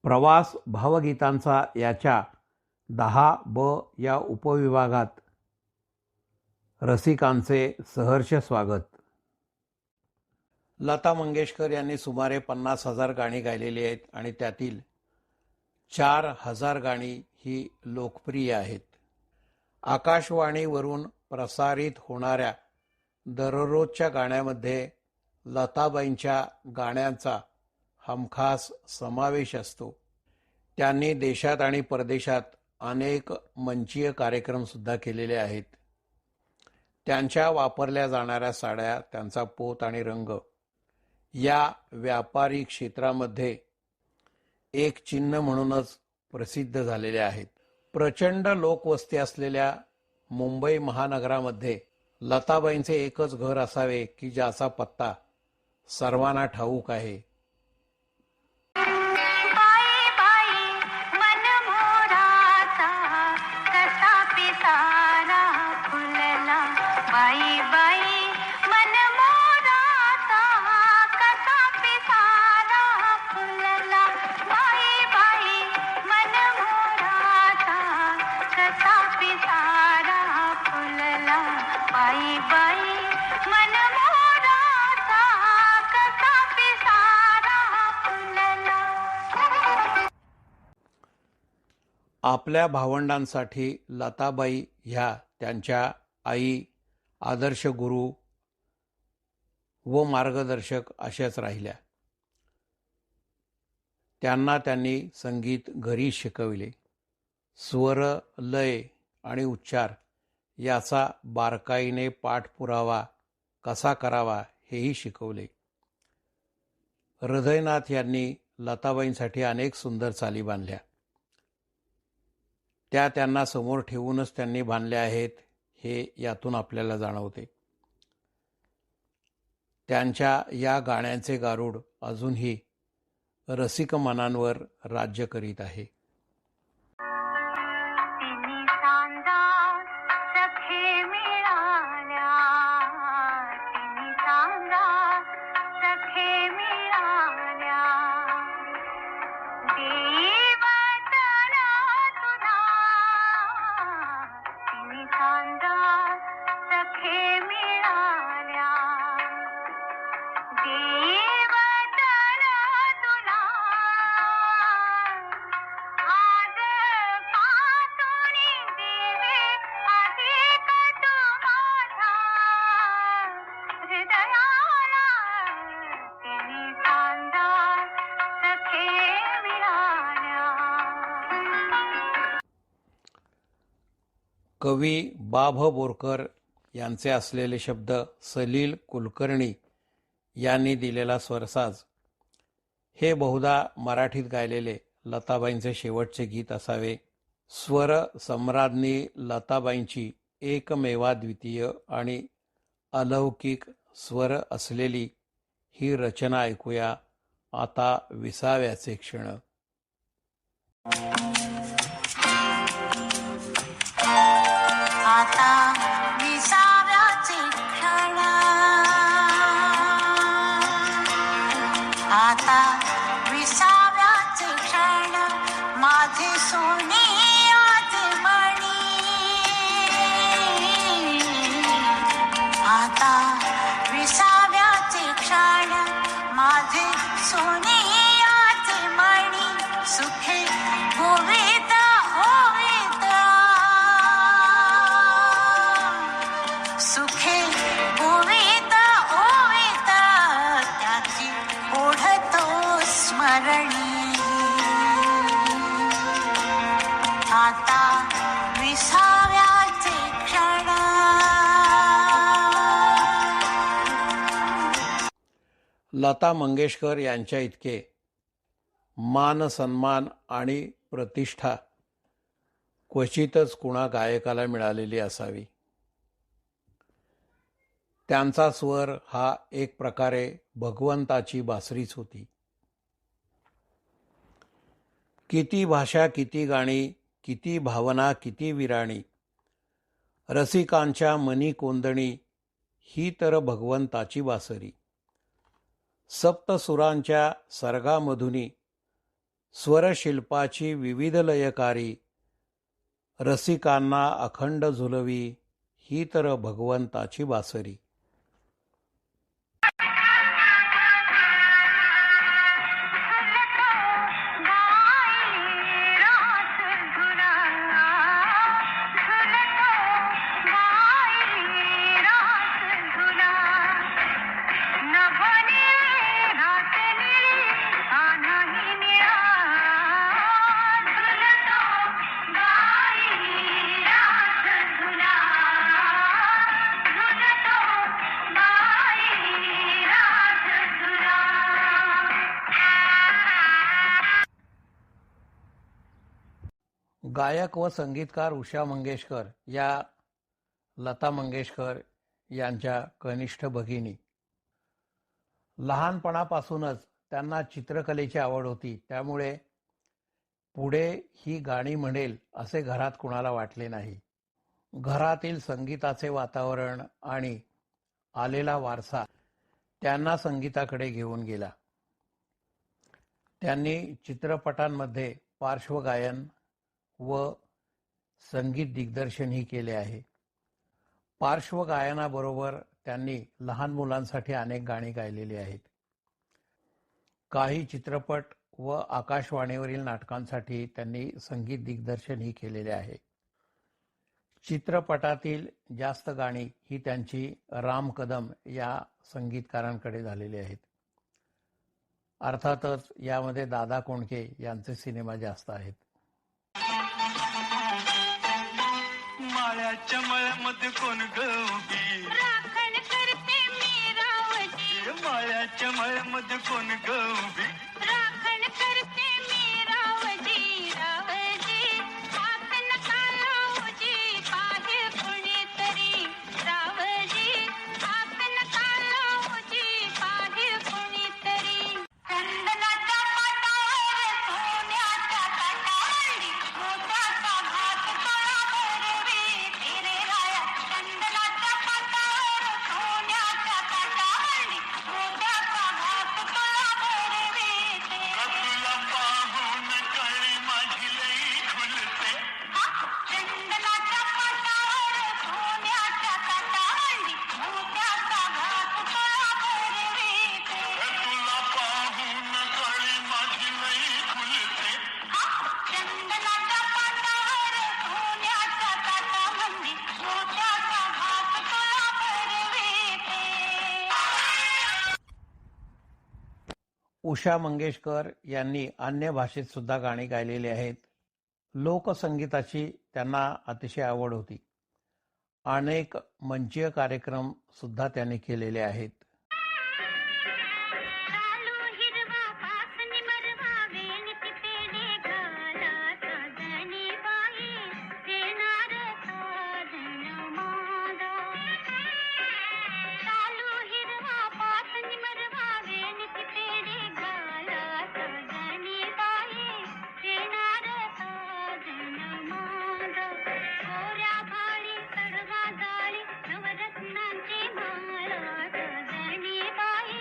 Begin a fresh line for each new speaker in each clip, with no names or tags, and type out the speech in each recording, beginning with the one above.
प्रवास भावगीतांचा याच्या 10 ब या उपविभागात रसिकांचे सहर्ष स्वागत. लता मंगेशकर यांनी सुमारे 50,000 गाणी गायलेली आहेत आणि त्यातील 4,000 गाणी ही लोकप्रिय आहेत. आकाशवाणीवरून प्रसारित होणाऱ्या दररोजच्या गाण्यामध्ये लताबाईंच्या गाण्यांचा हमखास समावेश असतो. त्यांनी देशात आणि परदेशात अनेक मंचीय कार्यक्रमसुद्धा केलेले आहेत. त्यांच्या वापरल्या जाणाऱ्या साड्या, त्यांचा पोत आणि रंग या व्यापारी क्षेत्रामध्ये एक चिन्ह म्हणूनच प्रसिद्ध झालेले आहेत. प्रचंड लोकवस्ती असलेल्या मुंबई महानगरामध्ये लताबाईंचे एकच घर असावे की ज्याचा पत्ता सर्वांना ठाऊक आहे. आपल्या भावंडांसाठी लताबाई ह्या त्यांच्या आई, आदर्श गुरु व मार्गदर्शक अशाच राहिल्या. त्यांना त्यांनी संगीत घरी शिकविले. स्वर, लय आणि उच्चार याचा बारकाईने पाठपुरावा कसा करावा हेही शिकवले. हृदयनाथ यांनी लताबाईंसाठी अनेक सुंदर चाली बांधल्या. त्या त्यांना समोर ठेवूनच त्यांनी बांधल्या आहेत हे यातून आपल्याला जाणवते. त्यांच्या या गाण्यांचे गारुड अजूनही रसिक मनांवर राज्य करीत आहे. कवी बा भ बोरकर यांचे असलेले शब्द सलील कुलकर्णी यांनी दिलेला स्वरसाज हे बहुधा मराठीत गायलेले लताबाईंचे शेवटचे गीत असावे. स्वर सम्राज्ञी लताबाईंची एकमेवाद्वितीय आणि अलौकिक स्वर असलेली ही रचना ऐकूया आता विसाव्याचे क्षण.
आता विसाव्याचे क्षण माझे सोने आते मणी. आता विसाव्याचे क्षण माझे सोने आते मणी. सुखे होवीत होवीत सुखे होवीत होवीत त्याची ओढतो स्मरणी. आता विसाव्याचे क्षण.
लता मंगेशकर यांच्या इतके मान सन्मान आणि प्रतिष्ठा क्वचितच कुणा गायकाला मिळालेली असावी. त्यांचा स्वर हा एक प्रकारे भगवंताची बासरीच होती. किती भाषा, किती गाणी, किती भावना, किती विराणी, रसिकांच्या मनी कोंदणी ही तर भगवंताची बासरी. सप्तसुरांच्या सर्गामधुनी स्वरशिल्पाची विविध लयकारी, रसिकांना अखंड झुलवी, ही तर भगवंताची बासरी. गायक व संगीतकार उषा मंगेशकर या लता मंगेशकर यांच्या कनिष्ठ भगिनी. लहानपणापासूनच त्यांना चित्रकलेची आवड होती, त्यामुळे पुढे ही गाणी म्हणेल असे घरात कुणाला वाटले नाही. घरातील संगीताचे वातावरण आणि आलेला वारसा त्यांना संगीताकडे घेऊन गेला. त्यांनी चित्रपटांमध्ये पार्श्वगायन व संगीत दिग्दर्शनही केले आहे. पार्श्वगायनाबरोबर त्यांनी लहान मुलांसाठी अनेक गाणी गायलेली आहेत. काही चित्रपट व आकाशवाणीवरील नाटकांसाठी त्यांनी संगीत दिग्दर्शनही केलेले आहे. चित्रपटातील जास्त गाणी ही त्यांची राम कदम या संगीतकारांकडे झालेली आहेत. अर्थातच यामध्ये दादा कोंडके यांचे सिनेमा जास्त आहेत.
माळ्याच्या मळ्यामध्ये कोण गौबी
राखण करते मी रावजी,
माळ्याच्या मळ्यामध्ये कोण गौबी
राखण करते मी रावजी, रावजी हात नका लावजी, पाहे कुणीतरी रावजी, हात नका लावजी, पाहे कुणीतरी. चंदनाच्या पाटावर सोन्याच्या ताटावरली, मोत्याचा घास तळा भरवी तेरे राया. चंदनाच्या पाटावर सोन्याच्या ताटावरली, मोत्याचा घास तळा भरवी
तुला पाहून कळी माझी लई खुलते
चंदनाच्या पाटावर सोन्याच्या ताटावरली, मोत्याचा घास तळा भरवी
तुला पाहून कळी माझी लई खुलते
चंदनाच्या पाटावर सोन्याच्या ताटावरली, मोत्याचा घास तळा भरवी.
उषा मंगेशकर यांनी अन्य भाषेत सुद्धा गाणी गायलेली आहेत. लोकसंगीताची त्यांना अतिशय आवड होती. अनेक मंचीय कार्यक्रम सुद्धा त्यांनी केलेले आहेत.
चालू हिरवा पासनी मरवा वेणती पेढे घाला साजणी बाई, येणार साजन माझा. चालू हिरवा पासनी मरवा वेणती पेढे घाला साजणी बाई, येणार साजन माझा. गोऱ्या भाळी कडवा जाळी नवरत्नांची माळा साजणी बाई,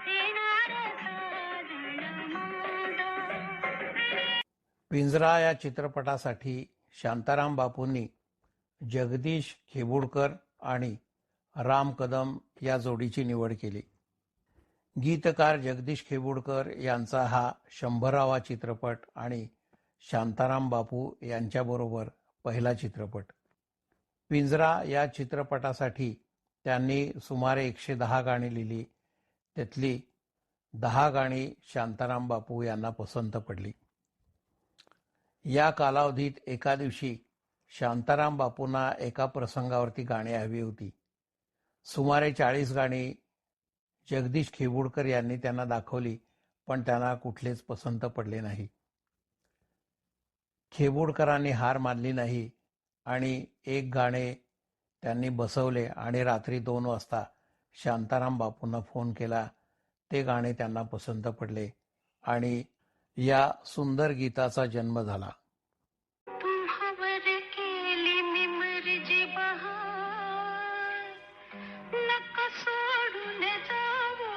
येणार साजन माझा.
पिंजरा या चित्रपटासाठी शांताराम बापूंनी जगदीश खेबुडकर आणि राम कदम या जोडीची निवड केली. गीतकार जगदीश खेबुडकर यांचा हा 100वा चित्रपट आणि शांताराम बापू यांच्याबरोबर पहिला चित्रपट. पिंजरा या चित्रपटासाठी त्यांनी सुमारे 110 गाणी लिहिली. त्यातली 10 गाणी शांताराम बापू यांना पसंत पडली. या कालावधीत एका दिवशी शांताराम बापूंना एका प्रसंगावरती गाणी हवी होती. सुमारे 40 गाणी जगदीश खेबुडकर यांनी त्यांना दाखवली, पण त्यांना कुठलेच पसंत पडले नाही. खेबुडकरांनी हार मानली नाही आणि एक गाणे त्यांनी बसवले आणि रात्री 2 वाजता शांताराम बापूंना फोन केला. ते गाणे त्यांना पसंत पडले आणि या सुंदर गीताचा जन्म झाला.
तुम्हावर केली मी मर्जी बहार, नका सोडून जावो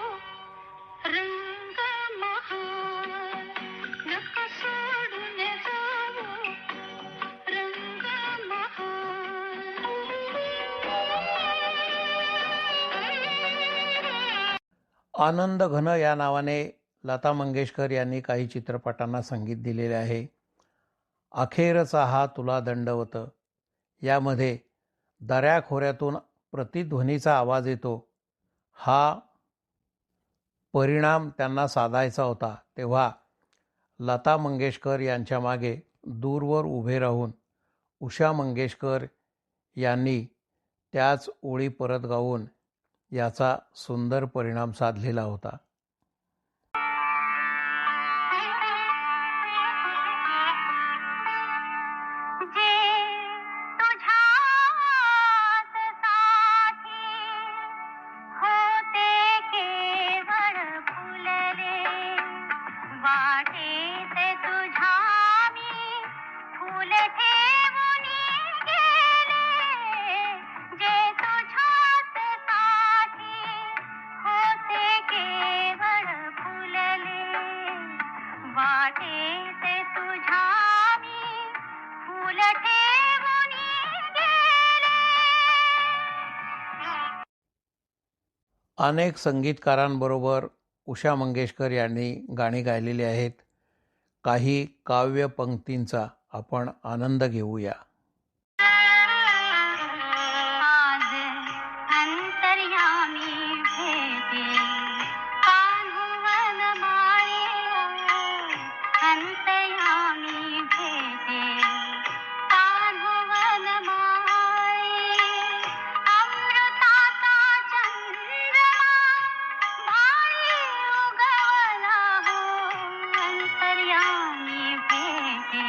रंग महार, नका
आनंद घन या नावाने लता मंगेशकर यांनी काही चित्रपटांना संगीत दिलेले आहे. अखेरचा हा तुला दंडवत यामध्ये दऱ्याखोऱ्यातून प्रतिध्वनीचा आवाज येतो. हा परिणाम त्यांना साधायचा होता, तेव्हा लता मंगेशकर यांच्या मागे दूरवर उभे राहून उषा मंगेशकर यांनी त्याच ओळी परत गाऊन याचा सुंदर परिणाम साधलेला होता.
जे तुझ्यात साथी होते केवळ फुलले वाटेत तुझ्या मी फुल ठेवून गेले जे तुझ्यात साथी होते केवळ फुलले वाटेत तुझ्या मी फुल ठेवून गेले.
अनेक संगीतकारांबरोबर उषा मंगेशकर यांनी गाणी गायलेली आहेत. काही काव्य पंक्तींचा आपण आनंद घेऊया.
आज अंतर्यामी भेटे कान्हुवन माळे अंतर्यामी भेटे कान्हुवन माळे अमृताचा चंद्रमा भाळी उगवला हो अंतर्यामी भेटे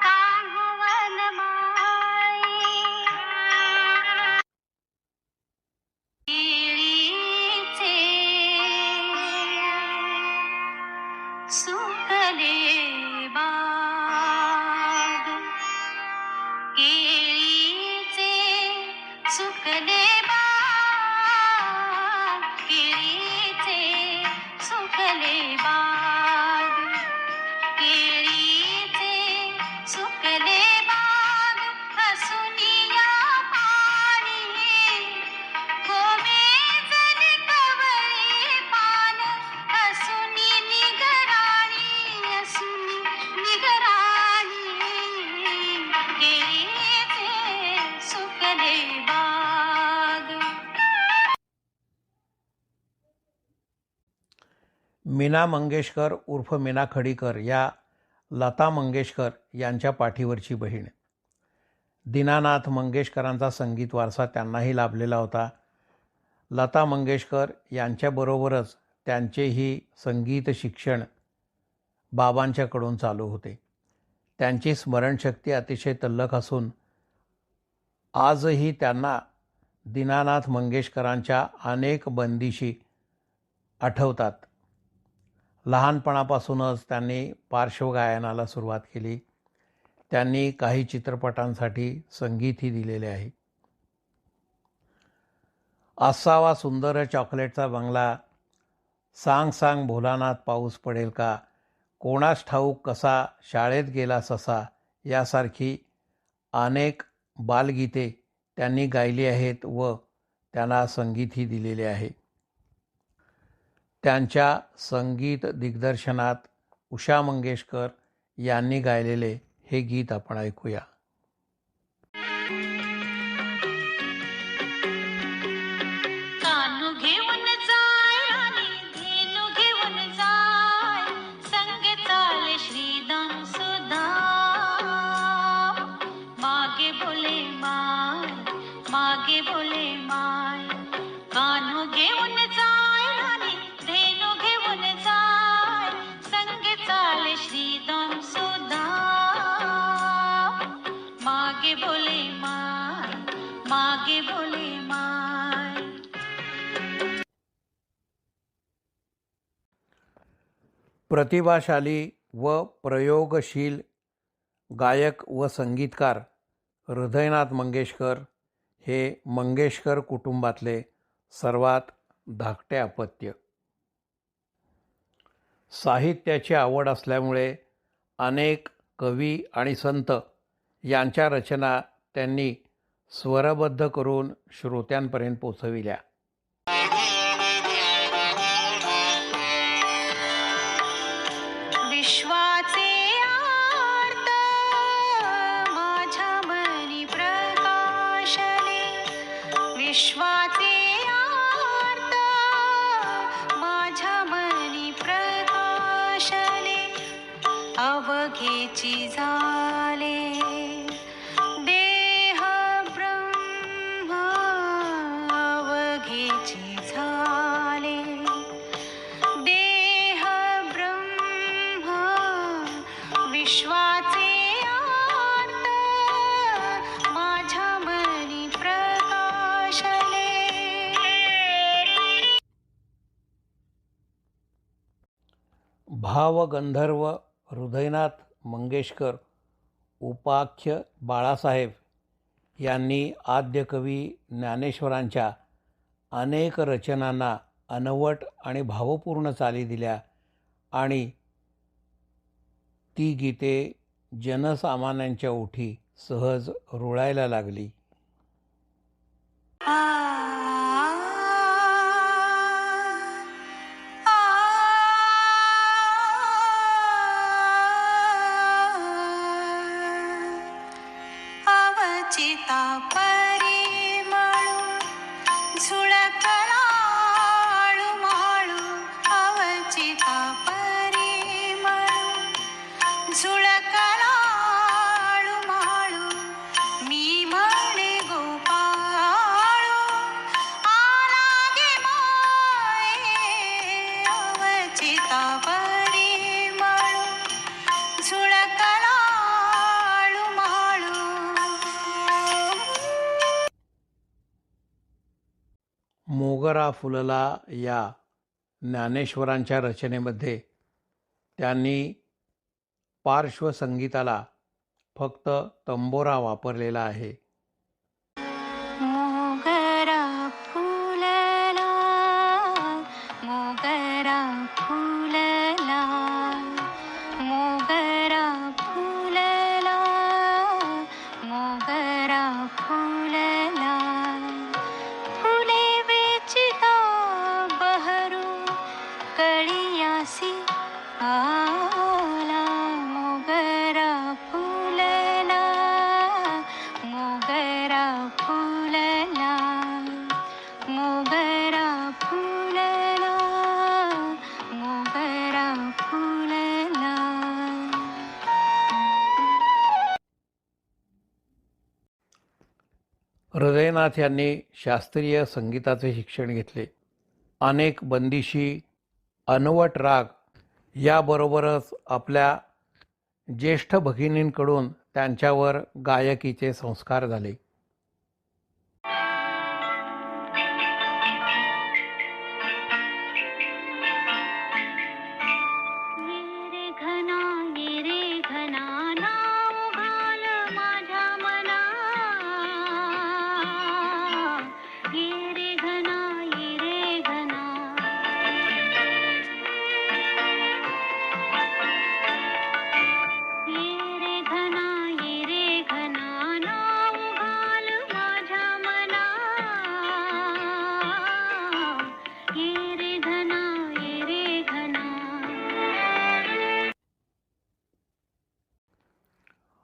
कान्हुवन माळे केळीचे सुकले बाग केळीचे सुकले बाग केळीचे सुकले बाग केळीचे सुकले बाग हसुनिया पाणी गोमेजली कवळी पान हसुनी निगराणी केळीचे सुकले बाग.
मीना मंगेशकर उर्फ मीना खडीकर या लता मंगेशकर यांच्या पाठीवरची बहीण. दीनानाथ मंगेशकरांचा संगीत वारसा त्यांनाही लाभलेला होता. लता मंगेशकर यांच्याबरोबरच त्यांचेही संगीत शिक्षण बाबांच्याकडून चालू होते. त्यांची स्मरणशक्ती अतिशय तल्लख असून आजही त्यांना दीनानाथ मंगेशकरांच्या अनेक बंदिशी आठवतात. लहानपणापासूनच त्यांनी पार्श्वगायनाला सुरुवात केली. त्यांनी काही चित्रपटांसाठी संगीतही दिलेले आहे. असावा सुंदर चॉकलेटचा बंगला, सांग सांग भोलानाथ पाऊस पडेल का, कोणास ठाऊक कसा शाळेत गेला ससा यासारखी अनेक बालगीते त्यांनी गायली आहेत व त्यांना संगीतही दिलेले आहे. त्यांच्या संगीत दिग्दर्शनात उषा मंगेशकर यांनी गायलेले हे गीत आपण ऐकूया.
कान्हू घेऊन जाय आणि धेनू घेऊन जाय संग चाल श्रीदाम सुधा मागे बोले माय कान्हू घेऊन जाय आणि धेनू घेऊन जाय संग चाल श्रीदाम सुधा मागे बोले माय.
प्रतिभाशाली व प्रयोगशील गायक व संगीतकार हृदयनाथ मंगेशकर हे मंगेशकर कुटुंबातले सर्वात धाकटे अपत्य. साहित्याची आवड असल्यामुळे अनेक कवी आणि संत यांच्या रचना त्यांनी स्वरबद्ध करून श्रोत्यांपर्यंत पोचविल्या.
विश्वाचे आर्त माझ्या मनी प्रकाशले, विश्वाचे आर्त माझ्या मनी प्रकाशले, अवघेची झाले देह ब्रह्म, अवघेची झाले देह ब्रह्म, विश्वाचे आर्त माझ्या मनी प्रकाशले.
भावगंधर्व हृदयनाथ मंगेशकर उपाख्य बाळासाहेब यांनी आद्यकवी ज्ञानेश्वरांच्या अनेक रचनांना अनवट आणि भावपूर्ण चाली दिल्या आणि ती गीते जनसामान्यांच्या ओठी सहज रुळायला लागली.
आ, आ, अवचिता परिमळू झुळकलाळू माळू, अवचिता परिमळू झुळकलाळू माळू, मी म्हणे गोपाळू आला गे माये, अवचिता परिमळू झुळकलाळू माळू.
मोगरा फुलला या ज्ञानेश्वरांच्या रचनेमध्ये त्यांनी पार्श्वसंगीताला फक्त तंबोरा वापरलेला आहे.
मोगरा फुलला, मोगरा फुलला, मोगरा फुलला, मोगरा फुलला, फुले वेचिता बहरू कळियासी आला, मोगरा फुलला, मोगरा फुलला, मोगरा फुलला, मोगरा फुलला.
हृदयनाथ यांनी शास्त्रीय संगीताचे शिक्षण घेतले. अनेक बंदिशी, अनवट राग याबरोबरच आपल्या ज्येष्ठ भगिनींकडून त्यांच्यावर गायकीचे संस्कार झाले.
ये रे घना नाव घाल माझ्या मना, ये रे घना ये रे घना नाव घाल माझ्या मना, ये रे घना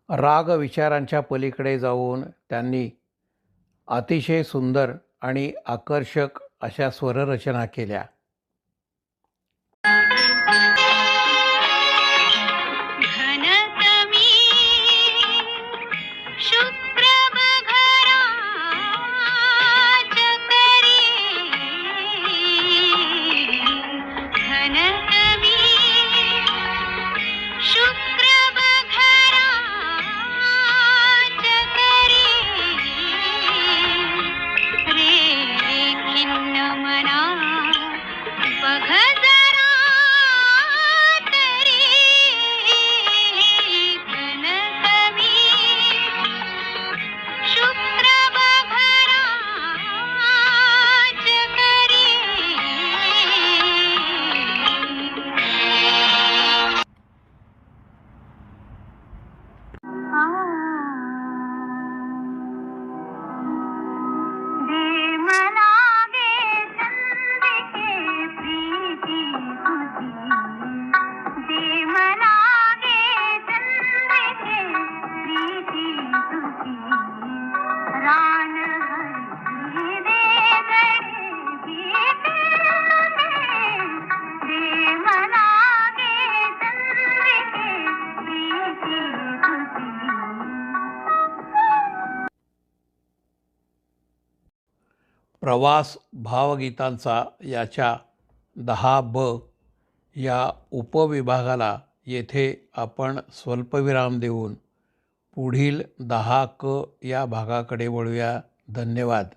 राग विचारांच्या पलीकडे जाऊन त्यांनी अतिशय सुंदर आणि आकर्षक अशा स्वररचना केल्या.
घनतमी शुक्रबघराच करी, घनतमी शुक्रबघराच करी, रे खिन्न मना बघ जरा तरी, घनतमी शुक्रबघराच करी.
प्रवास भावगीतांचा याच्या 10 ब या उपविभागाला येथे आपण स्वल्पविराम देऊन पुढील 10 क या भागाकडे वळूया. धन्यवाद.